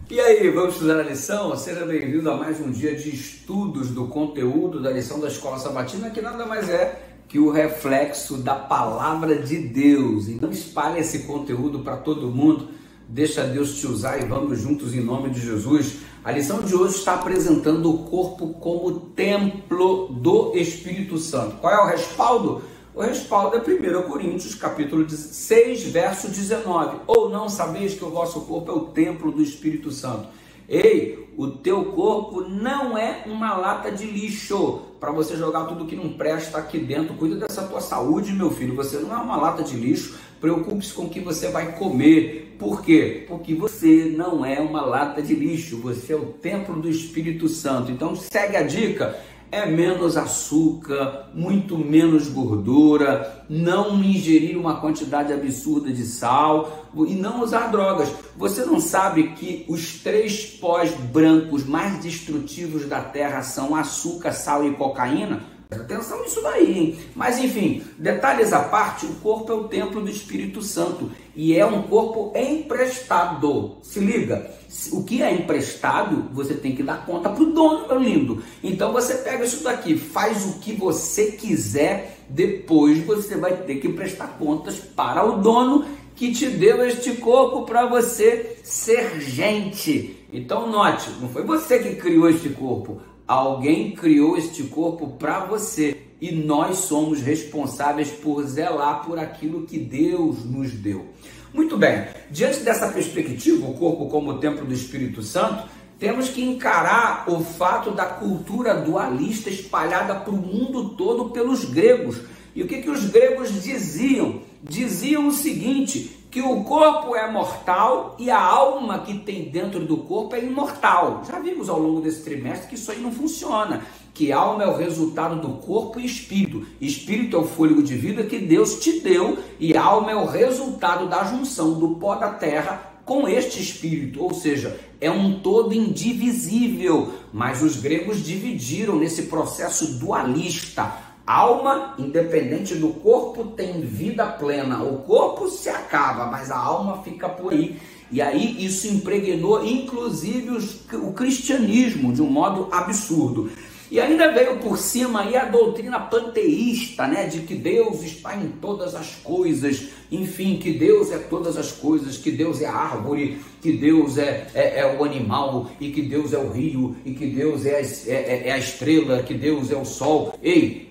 E aí, vamos estudar a lição? Seja bem-vindo a mais um dia de estudos do conteúdo da lição da Escola Sabatina, que nada mais é que o reflexo da Palavra de Deus. Então espalhe esse conteúdo para todo mundo, deixa Deus te usar e vamos juntos em nome de Jesus. A lição de hoje está apresentando o corpo como templo do Espírito Santo. Qual é o respaldo? O respaldo é 1 Coríntios, capítulo 6, verso 19. Ou não sabeis que o vosso corpo é o templo do Espírito Santo? Ei, o teu corpo não é uma lata de lixo para você jogar tudo que não presta aqui dentro. Cuida dessa tua saúde, meu filho. Você não é uma lata de lixo. Preocupe-se com o que você vai comer. Por quê? Porque você não é uma lata de lixo. Você é o templo do Espírito Santo. Então segue a dica. É menos açúcar, muito menos gordura, não ingerir uma quantidade absurda de sal e não usar drogas. Você não sabe que os 3 pós brancos mais destrutivos da Terra são açúcar, sal e cocaína? Presta atenção nisso daí, hein? Mas enfim, detalhes à parte, o corpo é o templo do Espírito Santo e é um corpo emprestado. Se liga, o que é emprestado, você tem que dar conta pro dono, meu lindo. Então você pega isso daqui, faz o que você quiser, depois você vai ter que prestar contas para o dono que te deu este corpo para você ser gente. Então note, não foi você que criou este corpo. Alguém criou este corpo para você e nós somos responsáveis por zelar por aquilo que Deus nos deu. Muito bem, diante dessa perspectiva, o corpo como templo do Espírito Santo, temos que encarar o fato da cultura dualista espalhada para o mundo todo pelos gregos. E o que os gregos diziam? Diziam o seguinte, que o corpo é mortal e a alma que tem dentro do corpo é imortal. Já vimos ao longo desse trimestre que isso aí não funciona, que alma é o resultado do corpo e espírito. Espírito é o fôlego de vida que Deus te deu e alma é o resultado da junção do pó da terra com este espírito, ou seja, é um todo indivisível. Mas os gregos dividiram nesse processo dualista. Alma, independente do corpo, tem vida plena. O corpo se acaba, mas a alma fica por aí. E aí isso impregnou, inclusive, o cristianismo de um modo absurdo. E ainda veio por cima aí a doutrina panteísta, né? De que Deus está em todas as coisas. Enfim, que Deus é todas as coisas, que Deus é a árvore, que Deus é o animal, e que Deus é o rio, e que Deus é a estrela, que Deus é o sol. Ei!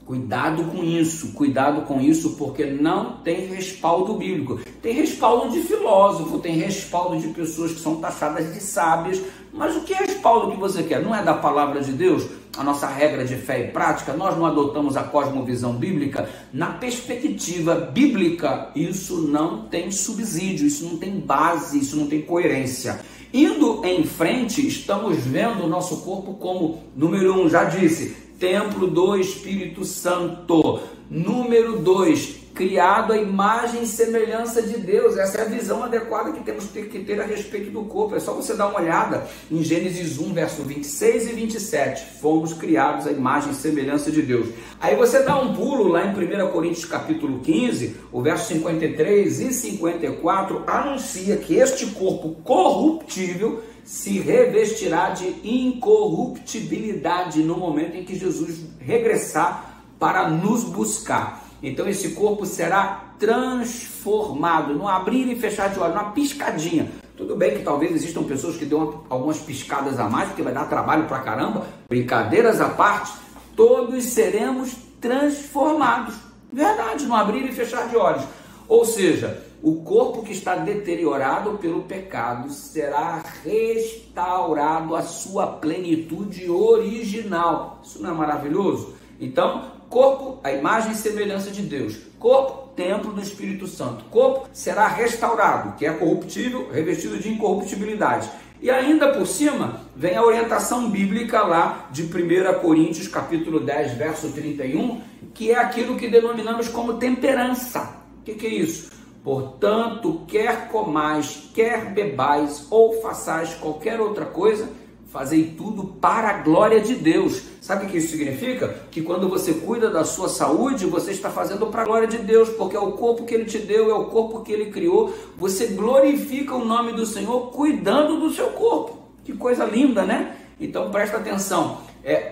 Cuidado com isso, porque não tem respaldo bíblico. Tem respaldo de filósofo, tem respaldo de pessoas que são taxadas de sábias, mas o que é respaldo que você quer? Não é da palavra de Deus? A nossa regra de fé e prática, nós não adotamos a cosmovisão bíblica? Na perspectiva bíblica, isso não tem subsídio, isso não tem base, isso não tem coerência. Indo em frente, estamos vendo o nosso corpo como, número 1, já disse, templo do Espírito Santo. Número 2, criado à imagem e semelhança de Deus. Essa é a visão adequada que temos que ter a respeito do corpo. É só você dar uma olhada em Gênesis 1, verso 26 e 27. Fomos criados à imagem e semelhança de Deus. Aí você dá um pulo lá em 1 Coríntios capítulo 15, o verso 53 e 54, anuncia que este corpo corruptível se revestirá de incorruptibilidade no momento em que Jesus regressar para nos buscar. Então esse corpo será transformado, no abrir e fechar de olhos, numa piscadinha. Tudo bem que talvez existam pessoas que dão algumas piscadas a mais, porque vai dar trabalho pra caramba. Brincadeiras à parte, todos seremos transformados. Verdade, no abrir e fechar de olhos. Ou seja, o corpo que está deteriorado pelo pecado será restaurado à sua plenitude original. Isso não é maravilhoso? Então, corpo, a imagem e semelhança de Deus. Corpo, templo do Espírito Santo. Corpo será restaurado, que é corruptível, revestido de incorruptibilidade. E ainda por cima, vem a orientação bíblica lá de 1 Coríntios, capítulo 10, verso 31, que é aquilo que denominamos como temperança. O que é isso? Portanto, quer comais, quer bebais ou façais qualquer outra coisa, fazei tudo para a glória de Deus. Sabe o que isso significa? Que quando você cuida da sua saúde, você está fazendo para a glória de Deus, porque é o corpo que Ele te deu, é o corpo que Ele criou. Você glorifica o nome do Senhor cuidando do seu corpo. Que coisa linda, né? Então presta atenção,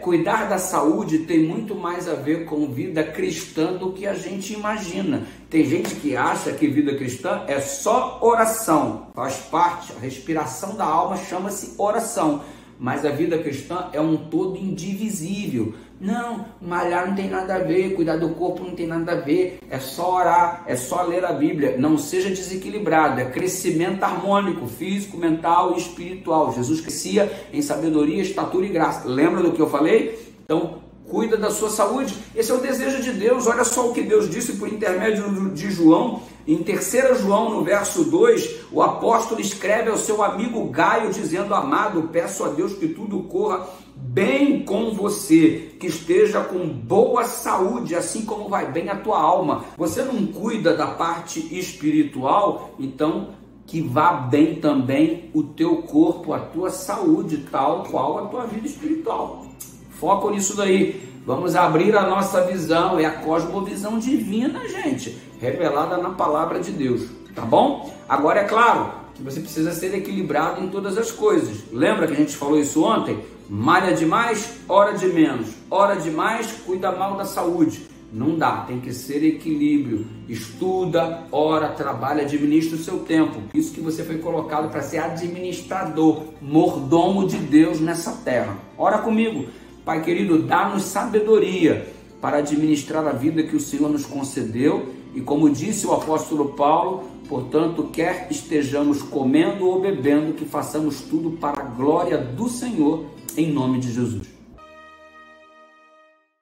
cuidar da saúde tem muito mais a ver com vida cristã do que a gente imagina. Tem gente que acha que vida cristã é só oração, faz parte, a respiração da alma chama-se oração. Mas a vida cristã é um todo indivisível. Não, malhar não tem nada a ver, cuidar do corpo não tem nada a ver, é só orar, é só ler a Bíblia. Não seja desequilibrado, é crescimento harmônico, físico, mental e espiritual. Jesus crescia em sabedoria, estatura e graça. Lembra do que eu falei? Então, cuida da sua saúde. Esse é o desejo de Deus. Olha só o que Deus disse por intermédio de João. Em 3 João, no verso 2, o apóstolo escreve ao seu amigo Gaio, dizendo: amado, peço a Deus que tudo corra bem com você, que esteja com boa saúde, assim como vai bem a tua alma. Você não cuida da parte espiritual, então que vá bem também o teu corpo, a tua saúde, tal qual a tua vida espiritual. Foco nisso daí. Vamos abrir a nossa visão, é a cosmovisão divina, gente, revelada na palavra de Deus, tá bom? Agora é claro que você precisa ser equilibrado em todas as coisas. Lembra que a gente falou isso ontem? Malha demais, ora de menos. Ora demais, cuida mal da saúde. Não dá, tem que ser equilíbrio. Estuda, ora, trabalha, administra o seu tempo. Isso que você foi colocado para ser administrador, mordomo de Deus nessa terra. Ora comigo. Pai querido, dá-nos sabedoria para administrar a vida que o Senhor nos concedeu. E como disse o apóstolo Paulo, portanto, quer estejamos comendo ou bebendo, que façamos tudo para a glória do Senhor, em nome de Jesus.